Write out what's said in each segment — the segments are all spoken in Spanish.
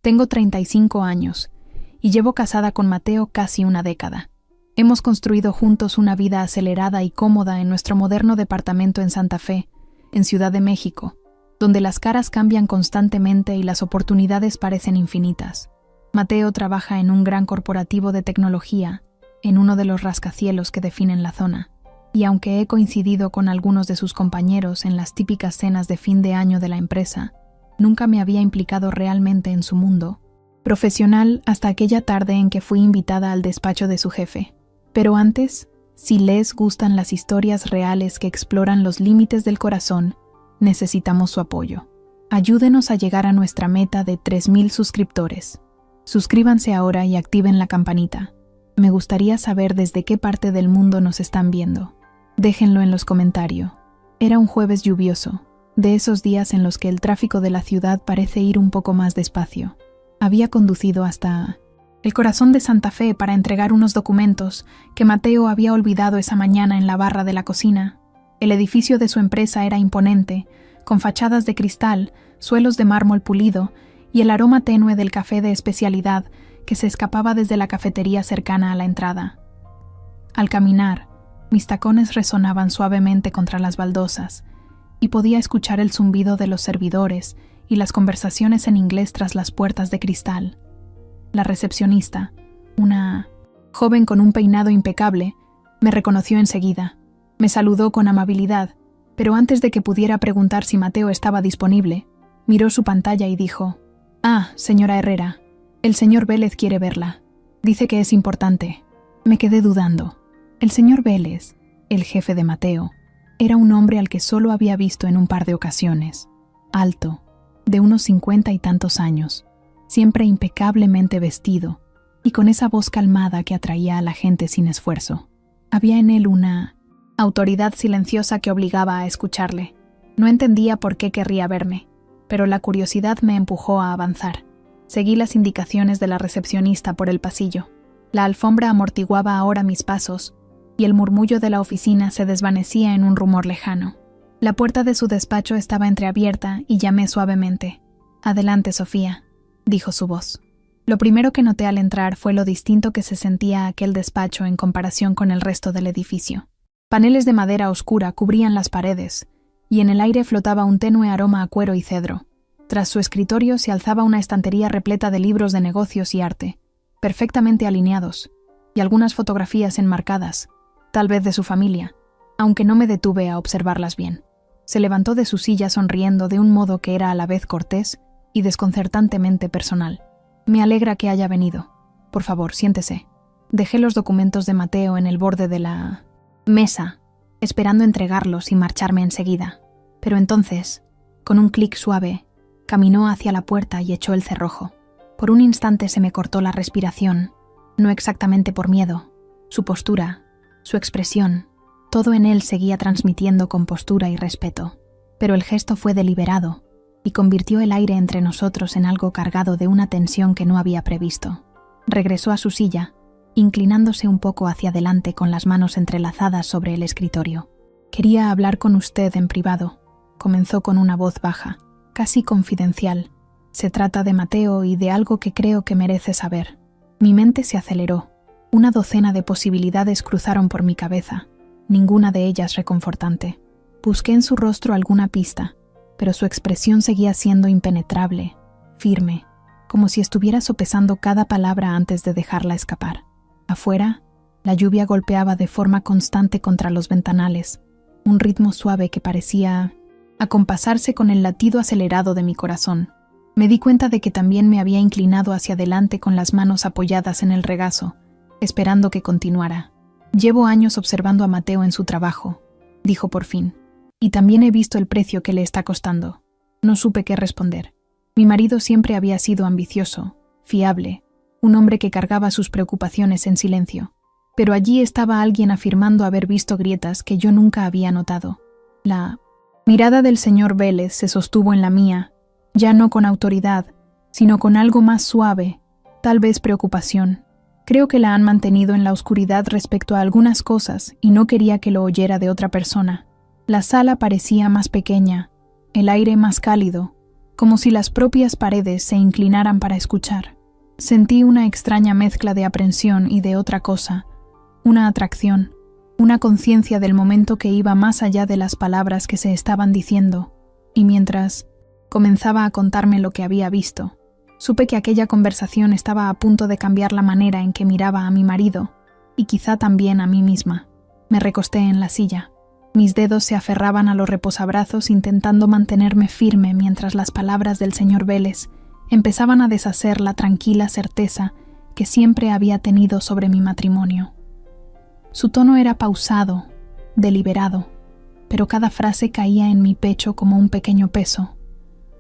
Tengo 35 años y llevo casada con Mateo casi una década. Hemos construido juntos una vida acelerada y cómoda en nuestro moderno departamento en Santa Fe, en Ciudad de México, donde las caras cambian constantemente y las oportunidades parecen infinitas. Mateo trabaja en un gran corporativo de tecnología, en uno de los rascacielos que definen la zona, y aunque he coincidido con algunos de sus compañeros en las típicas cenas de fin de año de la empresa, nunca me había implicado realmente en su mundo profesional hasta aquella tarde en que fui invitada al despacho de su jefe. Pero antes, si les gustan las historias reales que exploran los límites del corazón, necesitamos su apoyo. Ayúdenos a llegar a nuestra meta de 3,000 suscriptores. Suscríbanse ahora y activen la campanita. Me gustaría saber desde qué parte del mundo nos están viendo. Déjenlo en los comentarios. Era un jueves lluvioso, de esos días en los que el tráfico de la ciudad parece ir un poco más despacio. Había conducido hasta el corazón de Santa Fe para entregar unos documentos que Mateo había olvidado esa mañana en la barra de la cocina. El edificio de su empresa era imponente, con fachadas de cristal, suelos de mármol pulido y el aroma tenue del café de especialidad que se escapaba desde la cafetería cercana a la entrada. Al caminar, mis tacones resonaban suavemente contra las baldosas y podía escuchar el zumbido de los servidores y las conversaciones en inglés tras las puertas de cristal. La recepcionista, una joven con un peinado impecable, me reconoció enseguida. Me saludó con amabilidad, pero antes de que pudiera preguntar si Mateo estaba disponible, miró su pantalla y dijo: «Ah, señora Herrera, el señor Vélez quiere verla. Dice que es importante». Me quedé dudando. El señor Vélez, el jefe de Mateo, era un hombre al que solo había visto en un par de ocasiones. Alto, de unos 50 y tantos años, siempre impecablemente vestido y con esa voz calmada que atraía a la gente sin esfuerzo. Había en él una autoridad silenciosa que obligaba a escucharle. No entendía por qué querría verme, pero la curiosidad me empujó a avanzar. Seguí las indicaciones de la recepcionista por el pasillo. La alfombra amortiguaba ahora mis pasos y el murmullo de la oficina se desvanecía en un rumor lejano. La puerta de su despacho estaba entreabierta y llamé suavemente. «Adelante, Sofía», dijo su voz. Lo primero que noté al entrar fue lo distinto que se sentía aquel despacho en comparación con el resto del edificio. Paneles de madera oscura cubrían las paredes, y en el aire flotaba un tenue aroma a cuero y cedro. Tras su escritorio se alzaba una estantería repleta de libros de negocios y arte, perfectamente alineados, y algunas fotografías enmarcadas, tal vez de su familia, aunque no me detuve a observarlas bien. Se levantó de su silla sonriendo de un modo que era a la vez cortés y desconcertantemente personal. «Me alegra que haya venido. Por favor, siéntese». Dejé los documentos de Mateo en el borde de la mesa, esperando entregarlos y marcharme enseguida. Pero entonces, con un clic suave, caminó hacia la puerta y echó el cerrojo. Por un instante se me cortó la respiración, no exactamente por miedo. Su postura, su expresión, todo en él seguía transmitiendo compostura y respeto. Pero el gesto fue deliberado y convirtió el aire entre nosotros en algo cargado de una tensión que no había previsto. Regresó a su silla, inclinándose un poco hacia adelante con las manos entrelazadas sobre el escritorio. «Quería hablar con usted en privado», comenzó con una voz baja, casi confidencial. «Se trata de Mateo y de algo que creo que merece saber». Mi mente se aceleró. Una docena de posibilidades cruzaron por mi cabeza, ninguna de ellas reconfortante. Busqué en su rostro alguna pista, pero su expresión seguía siendo impenetrable, firme, como si estuviera sopesando cada palabra antes de dejarla escapar. Afuera, la lluvia golpeaba de forma constante contra los ventanales, un ritmo suave que parecía acompasarse con el latido acelerado de mi corazón. Me di cuenta de que también me había inclinado hacia adelante con las manos apoyadas en el regazo, esperando que continuara. «Llevo años observando a Mateo en su trabajo», dijo por fin, «y también he visto el precio que le está costando». No supe qué responder. Mi marido siempre había sido ambicioso, fiable, un hombre que cargaba sus preocupaciones en silencio. Pero allí estaba alguien afirmando haber visto grietas que yo nunca había notado. La mirada del señor Vélez se sostuvo en la mía, ya no con autoridad, sino con algo más suave, tal vez preocupación. Creo que la han mantenido en la oscuridad respecto a algunas cosas y no quería que lo oyera de otra persona. La sala parecía más pequeña, el aire más cálido, como si las propias paredes se inclinaran para escuchar. Sentí una extraña mezcla de aprensión y de otra cosa, una atracción, una conciencia del momento que iba más allá de las palabras que se estaban diciendo, y mientras comenzaba a contarme lo que había visto, supe que aquella conversación estaba a punto de cambiar la manera en que miraba a mi marido, y quizá también a mí misma. Me recosté en la silla. Mis dedos se aferraban a los reposabrazos intentando mantenerme firme mientras las palabras del señor Vélez empezaban a deshacer la tranquila certeza que siempre había tenido sobre mi matrimonio. Su tono era pausado, deliberado, pero cada frase caía en mi pecho como un pequeño peso.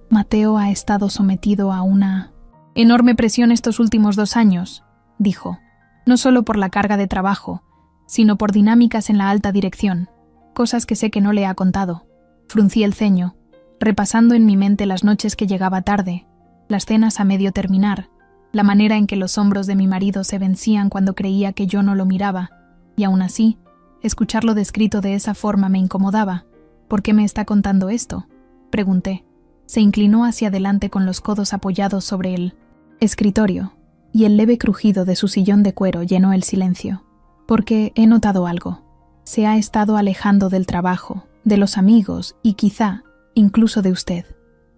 Mateo ha estado sometido a una enorme presión estos últimos 2 años, dijo, no solo por la carga de trabajo, sino por dinámicas en la alta dirección, cosas que sé que no le ha contado. Fruncí el ceño, repasando en mi mente las noches que llegaba tarde, las cenas a medio terminar, la manera en que los hombros de mi marido se vencían cuando creía que yo no lo miraba, y aún así, escucharlo descrito de esa forma me incomodaba. ¿Por qué me está contando esto?, pregunté. Se inclinó hacia adelante con los codos apoyados sobre el escritorio, y el leve crujido de su sillón de cuero llenó el silencio. Porque he notado algo. Se ha estado alejando del trabajo, de los amigos y quizá, incluso de usted.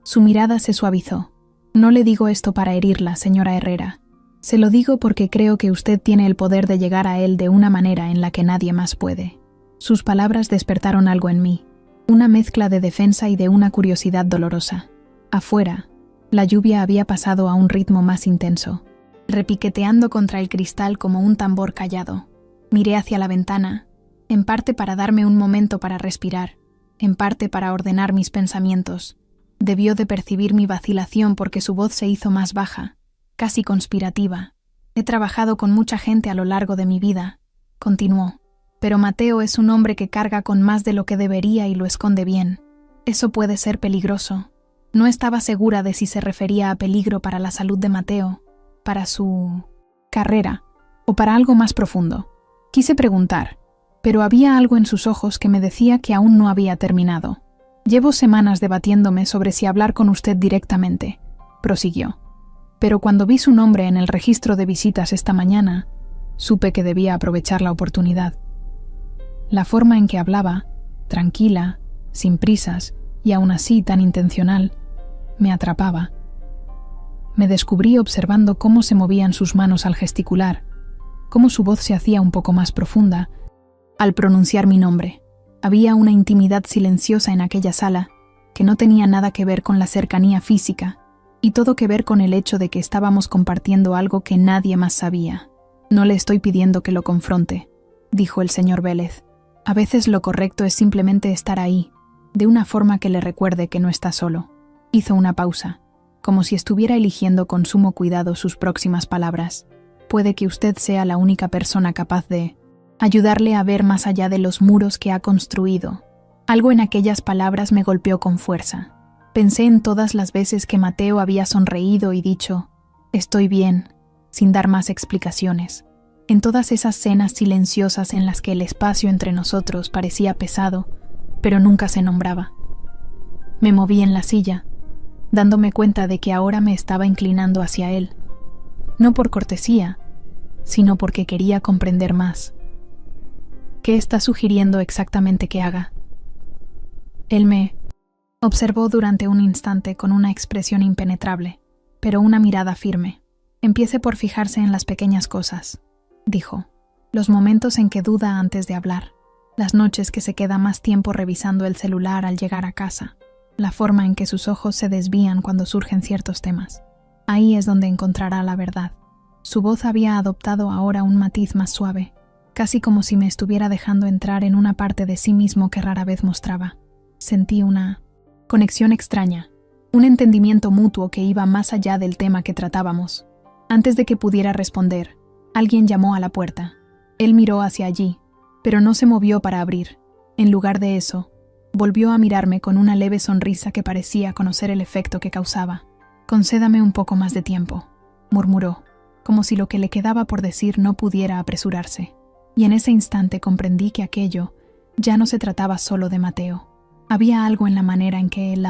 Su mirada se suavizó. No le digo esto para herirla, señora Herrera. Se lo digo porque creo que usted tiene el poder de llegar a él de una manera en la que nadie más puede. Sus palabras despertaron algo en mí, una mezcla de defensa y de una curiosidad dolorosa. Afuera, la lluvia había pasado a un ritmo más intenso, repiqueteando contra el cristal como un tambor callado. Miré hacia la ventana, en parte para darme un momento para respirar, en parte para ordenar mis pensamientos. Debió de percibir mi vacilación porque su voz se hizo más baja, casi conspirativa. He trabajado con mucha gente a lo largo de mi vida, continuó, pero Mateo es un hombre que carga con más de lo que debería y lo esconde bien. Eso puede ser peligroso. No estaba segura de si se refería a peligro para la salud de Mateo, para su carrera o para algo más profundo. Quise preguntar, pero había algo en sus ojos que me decía que aún no había terminado. Llevo semanas debatiéndome sobre si hablar con usted directamente, prosiguió. Pero cuando vi su nombre en el registro de visitas esta mañana, supe que debía aprovechar la oportunidad. La forma en que hablaba, tranquila, sin prisas y aún así tan intencional, me atrapaba. Me descubrí observando cómo se movían sus manos al gesticular, cómo su voz se hacía un poco más profunda al pronunciar mi nombre. Había una intimidad silenciosa en aquella sala que no tenía nada que ver con la cercanía física y todo que ver con el hecho de que estábamos compartiendo algo que nadie más sabía. No le estoy pidiendo que lo confronte, dijo el señor Vélez. A veces lo correcto es simplemente estar ahí, de una forma que le recuerde que no está solo. Hizo una pausa, como si estuviera eligiendo con sumo cuidado sus próximas palabras. Puede que usted sea la única persona capaz de ayudarle a ver más allá de los muros que ha construido. Algo en aquellas palabras me golpeó con fuerza. Pensé en todas las veces que Mateo había sonreído y dicho, «Estoy bien», sin dar más explicaciones. En todas esas cenas silenciosas en las que el espacio entre nosotros parecía pesado, pero nunca se nombraba. Me moví en la silla, dándome cuenta de que ahora me estaba inclinando hacia él. No por cortesía, sino porque quería comprender más. ¿Qué está sugiriendo exactamente que haga? Él me observó durante un instante con una expresión impenetrable, pero una mirada firme. Empiece por fijarse en las pequeñas cosas, dijo. Los momentos en que duda antes de hablar, las noches que se queda más tiempo revisando el celular al llegar a casa, la forma en que sus ojos se desvían cuando surgen ciertos temas. Ahí es donde encontrará la verdad. Su voz había adoptado ahora un matiz más suave, casi como si me estuviera dejando entrar en una parte de sí mismo que rara vez mostraba. Sentí una conexión extraña, un entendimiento mutuo que iba más allá del tema que tratábamos. Antes de que pudiera responder, alguien llamó a la puerta. Él miró hacia allí, pero no se movió para abrir. En lugar de eso, volvió a mirarme con una leve sonrisa que parecía conocer el efecto que causaba. «Concédame un poco más de tiempo», murmuró, como si lo que le quedaba por decir no pudiera apresurarse. Y en ese instante comprendí que aquello ya no se trataba solo de Mateo. Había algo en la manera en que él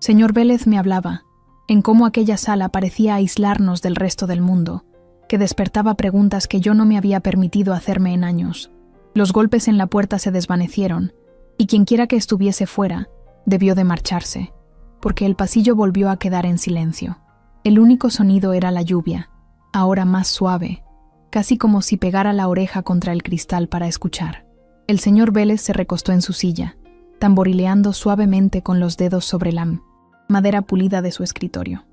Señor Vélez me hablaba, en cómo aquella sala parecía aislarnos del resto del mundo, que despertaba preguntas que yo no me había permitido hacerme en años. Los golpes en la puerta se desvanecieron, y quienquiera que estuviese fuera, debió de marcharse, porque el pasillo volvió a quedar en silencio. El único sonido era la lluvia, ahora más suave, casi como si pegara la oreja contra el cristal para escuchar. El señor Vélez se recostó en su silla, tamborileando suavemente con los dedos sobre la madera pulida de su escritorio.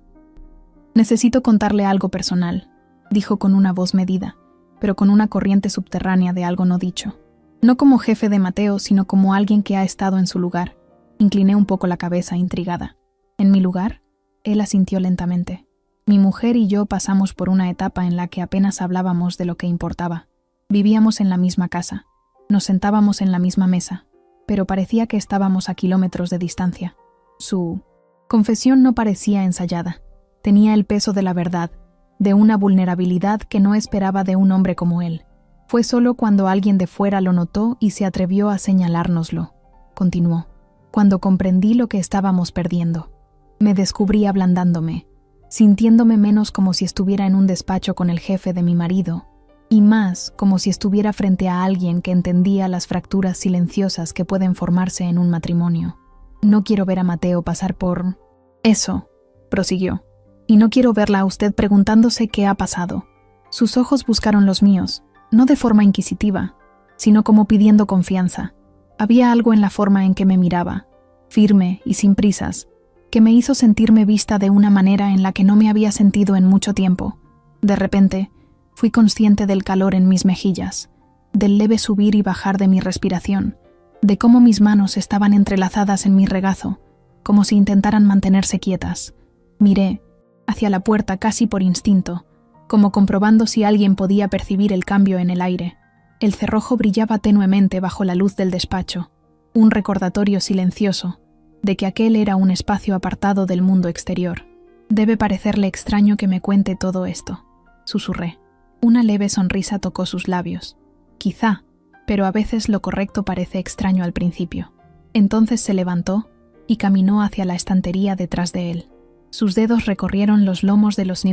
«Necesito contarle algo personal», dijo con una voz medida, pero con una corriente subterránea de algo no dicho. No como jefe de Mateo, sino como alguien que ha estado en su lugar. Incliné un poco la cabeza, intrigada. ¿En mi lugar? Él asintió lentamente. Mi mujer y yo pasamos por una etapa en la que apenas hablábamos de lo que importaba. Vivíamos en la misma casa. Nos sentábamos en la misma mesa, pero parecía que estábamos a kilómetros de distancia. Su confesión no parecía ensayada. Tenía el peso de la verdad, de una vulnerabilidad que no esperaba de un hombre como él. Fue solo cuando alguien de fuera lo notó y se atrevió a señalárnoslo. Continuó. Cuando comprendí lo que estábamos perdiendo. Me descubrí ablandándome, sintiéndome menos como si estuviera en un despacho con el jefe de mi marido, y más como si estuviera frente a alguien que entendía las fracturas silenciosas que pueden formarse en un matrimonio. No quiero ver a Mateo pasar por eso, prosiguió, y no quiero verla a usted preguntándose qué ha pasado. Sus ojos buscaron los míos, no de forma inquisitiva, sino como pidiendo confianza. Había algo en la forma en que me miraba, firme y sin prisas, que me hizo sentirme vista de una manera en la que no me había sentido en mucho tiempo. De repente, fui consciente del calor en mis mejillas, del leve subir y bajar de mi respiración, de cómo mis manos estaban entrelazadas en mi regazo, como si intentaran mantenerse quietas. Miré hacia la puerta casi por instinto, como comprobando si alguien podía percibir el cambio en el aire. El cerrojo brillaba tenuemente bajo la luz del despacho, un recordatorio silencioso de que aquel era un espacio apartado del mundo exterior. Debe parecerle extraño que me cuente todo esto, susurré. Una leve sonrisa tocó sus labios. Quizá, pero a veces lo correcto parece extraño al principio. Entonces se levantó y caminó hacia la estantería detrás de él. Sus dedos recorrieron los lomos de los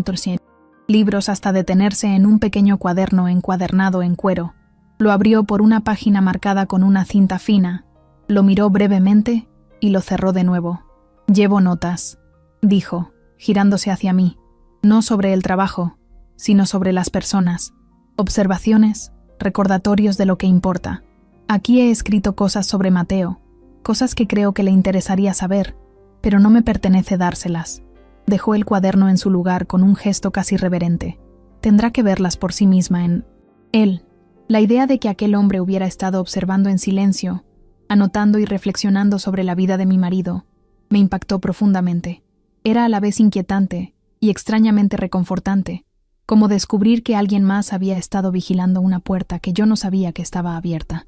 libros hasta detenerse en un pequeño cuaderno encuadernado en cuero. Lo abrió por una página marcada con una cinta fina, lo miró brevemente y lo cerró de nuevo. «Llevo notas», dijo, girándose hacia mí, «no sobre el trabajo, sino sobre las personas. Observaciones, recordatorios de lo que importa. Aquí he escrito cosas sobre Mateo, cosas que creo que le interesaría saber, pero no me pertenece dárselas». Dejó el cuaderno en su lugar con un gesto casi reverente. Tendrá que verlas por sí misma en él. La idea de que aquel hombre hubiera estado observando en silencio, anotando y reflexionando sobre la vida de mi marido, me impactó profundamente. Era a la vez inquietante y extrañamente reconfortante, como descubrir que alguien más había estado vigilando una puerta que yo no sabía que estaba abierta.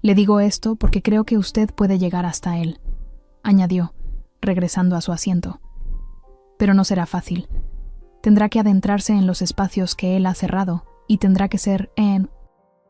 «Le digo esto porque creo que usted puede llegar hasta él», añadió, regresando a su asiento. «Pero no será fácil. Tendrá que adentrarse en los espacios que él ha cerrado y tendrá que ser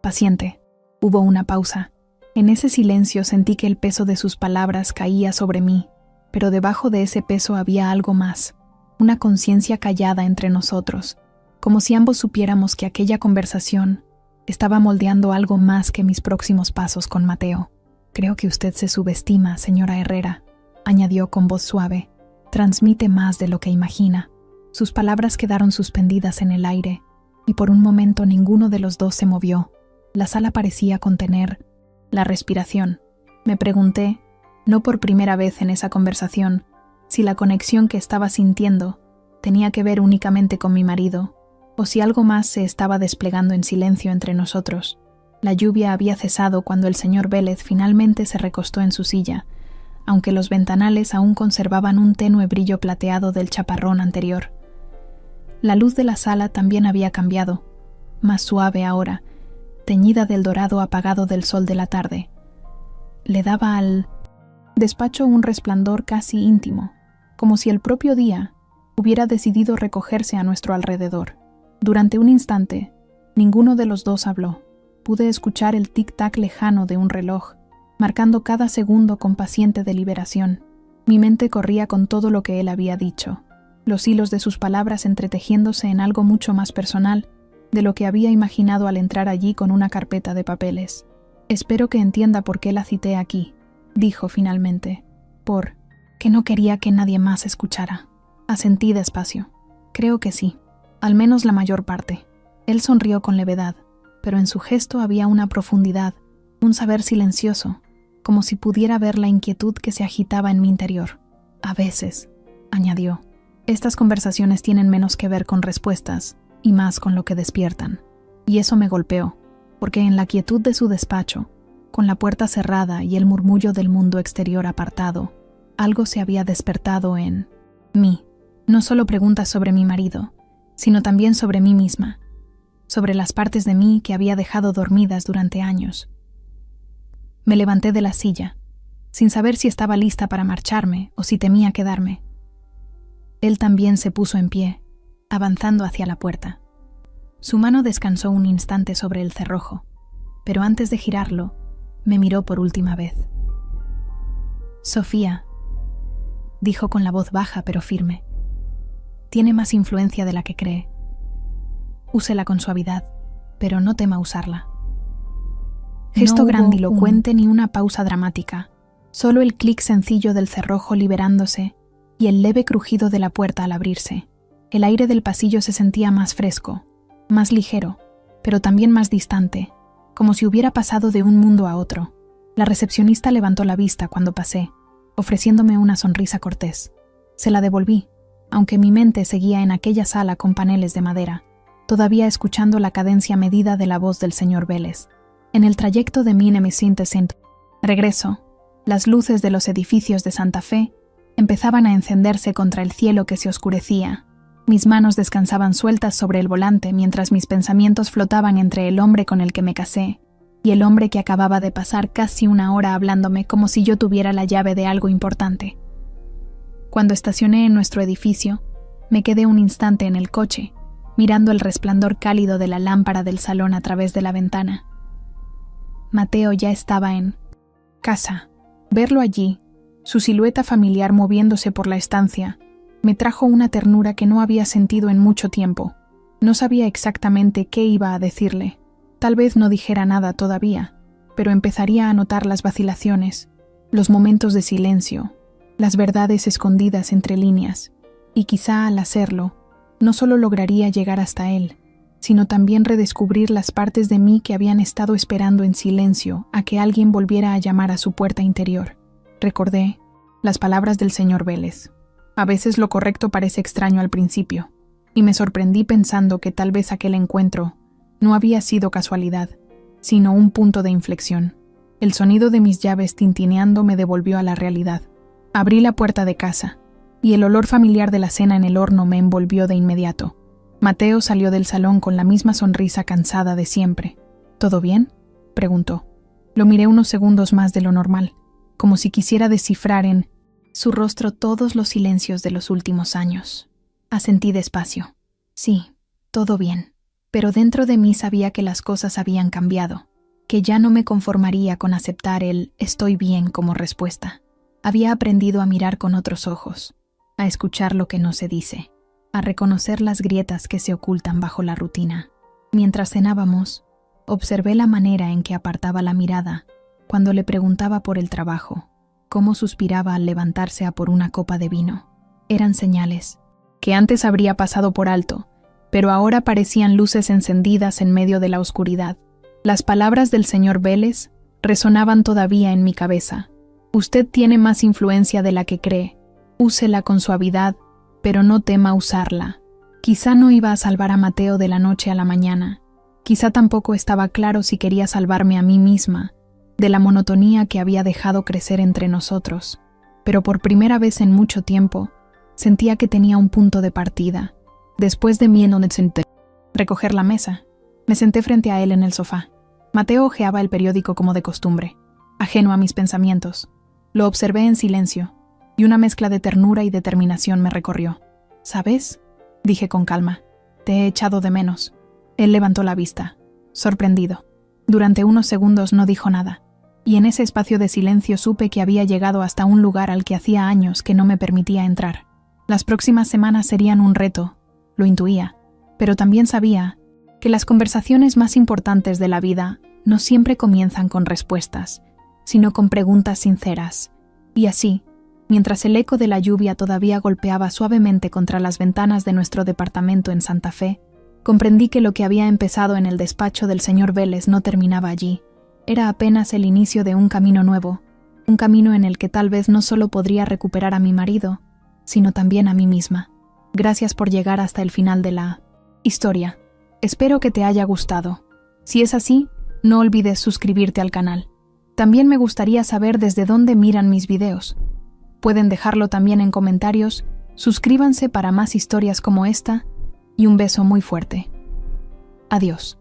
paciente». Hubo una pausa. En ese silencio sentí que el peso de sus palabras caía sobre mí, pero debajo de ese peso había algo más, una conciencia callada entre nosotros, como si ambos supiéramos que aquella conversación estaba moldeando algo más que mis próximos pasos con Mateo. «Creo que usted se subestima, señora Herrera», añadió con voz suave. «Transmite más de lo que imagina». Sus palabras quedaron suspendidas en el aire, y por un momento ninguno de los dos se movió. La sala parecía contener la respiración. Me pregunté, no por primera vez en esa conversación, si la conexión que estaba sintiendo tenía que ver únicamente con mi marido, o si algo más se estaba desplegando en silencio entre nosotros. La lluvia había cesado cuando el señor Vélez finalmente se recostó en su silla, aunque los ventanales aún conservaban un tenue brillo plateado del chaparrón anterior. La luz de la sala también había cambiado, más suave ahora, teñida del dorado apagado del sol de la tarde. Le daba al despacho un resplandor casi íntimo, como si el propio día hubiera decidido recogerse a nuestro alrededor. Durante un instante, ninguno de los dos habló. Pude escuchar el tic-tac lejano de un reloj, marcando cada segundo con paciente deliberación. Mi mente corría con todo lo que él había dicho, los hilos de sus palabras entretejiéndose en algo mucho más personal de lo que había imaginado al entrar allí con una carpeta de papeles. «Espero que entienda por qué la cité aquí», dijo finalmente. «Por que no quería que nadie más escuchara». Asentí despacio. «Creo que sí, al menos la mayor parte». Él sonrió con levedad, pero en su gesto había una profundidad, un saber silencioso, como si pudiera ver la inquietud que se agitaba en mi interior. «A veces», añadió, «estas conversaciones tienen menos que ver con respuestas y más con lo que despiertan». Y eso me golpeó, porque en la quietud de su despacho, con la puerta cerrada y el murmullo del mundo exterior apartado, algo se había despertado en mí. No solo preguntas sobre mi marido, sino también sobre mí misma, sobre las partes de mí que había dejado dormidas durante años. Me levanté de la silla, sin saber si estaba lista para marcharme o si temía quedarme. Él también se puso en pie, avanzando hacia la puerta. Su mano descansó un instante sobre el cerrojo, pero antes de girarlo, me miró por última vez. «Sofía», dijo con la voz baja pero firme, «tiene más influencia de la que cree. Úsela con suavidad, pero no tema usarla». Gesto No grandilocuente ni una pausa dramática, solo el clic sencillo del cerrojo liberándose y el leve crujido de la puerta al abrirse. El aire del pasillo se sentía más fresco, más ligero, pero también más distante, como si hubiera pasado de un mundo a otro. La recepcionista levantó la vista cuando pasé, ofreciéndome una sonrisa cortés. Se la devolví, aunque mi mente seguía en aquella sala con paneles de madera, todavía escuchando la cadencia medida de la voz del señor Vélez. En el trayecto de regreso, las luces de los edificios de Santa Fe empezaban a encenderse contra el cielo que se oscurecía. Mis manos descansaban sueltas sobre el volante mientras mis pensamientos flotaban entre el hombre con el que me casé y el hombre que acababa de pasar casi una hora hablándome como si yo tuviera la llave de algo importante. Cuando estacioné en nuestro edificio, me quedé un instante en el coche, mirando el resplandor cálido de la lámpara del salón a través de la ventana. Mateo ya estaba en casa. Verlo allí, su silueta familiar moviéndose por la estancia, me trajo una ternura que no había sentido en mucho tiempo. No sabía exactamente qué iba a decirle. Tal vez no dijera nada todavía, pero empezaría a notar las vacilaciones, los momentos de silencio, las verdades escondidas entre líneas, y quizá al hacerlo, no solo lograría llegar hasta él, sino también redescubrir las partes de mí que habían estado esperando en silencio a que alguien volviera a llamar a su puerta interior. Recordé las palabras del señor Vélez. A veces lo correcto parece extraño al principio, y me sorprendí pensando que tal vez aquel encuentro no había sido casualidad, sino un punto de inflexión. El sonido de mis llaves tintineando me devolvió a la realidad. Abrí la puerta de casa, y el olor familiar de la cena en el horno me envolvió de inmediato. Mateo salió del salón con la misma sonrisa cansada de siempre. «¿Todo bien?», preguntó. Lo miré unos segundos más de lo normal, como si quisiera descifrar en su rostro todos los silencios de los últimos años. Asentí despacio. Sí, todo bien. Pero dentro de mí sabía que las cosas habían cambiado, que ya no me conformaría con aceptar el «estoy bien» como respuesta. Había aprendido a mirar con otros ojos, a escuchar lo que no se dice, a reconocer las grietas que se ocultan bajo la rutina. Mientras cenábamos, observé la manera en que apartaba la mirada cuando le preguntaba por el trabajo, cómo suspiraba al levantarse a por una copa de vino. Eran señales que antes habría pasado por alto, pero ahora parecían luces encendidas en medio de la oscuridad. Las palabras del señor Vélez resonaban todavía en mi cabeza. «Usted tiene más influencia de la que cree. Úsela con suavidad, pero no tema usarla». Quizá no iba a salvar a Mateo de la noche a la mañana. Quizá tampoco estaba claro si quería salvarme a mí misma, de la monotonía que había dejado crecer entre nosotros. Pero por primera vez en mucho tiempo, sentía que tenía un punto de partida. Después de mí en donde senté, recoger la mesa, me senté frente a él en el sofá. Mateo hojeaba el periódico como de costumbre, ajeno a mis pensamientos. Lo observé en silencio, y una mezcla de ternura y determinación me recorrió. «¿Sabes?», dije con calma, «te he echado de menos». Él levantó la vista, sorprendido. Durante unos segundos no dijo nada. y en ese espacio de silencio supe que había llegado hasta un lugar al que hacía años que no me permitía entrar. Las próximas semanas serían un reto, lo intuía, pero también sabía que las conversaciones más importantes de la vida no siempre comienzan con respuestas, sino con preguntas sinceras. Y así, mientras el eco de la lluvia todavía golpeaba suavemente contra las ventanas de nuestro departamento en Santa Fe, comprendí que lo que había empezado en el despacho del señor Vélez no terminaba allí. Era apenas el inicio de un camino nuevo, un camino en el que tal vez no solo podría recuperar a mi marido, sino también a mí misma. Gracias por llegar hasta el final de la historia. Espero que te haya gustado. Si es así, no olvides suscribirte al canal. También me gustaría saber desde dónde miran mis videos. Pueden dejarlo también en comentarios, suscríbanse para más historias como esta, y un beso muy fuerte. Adiós.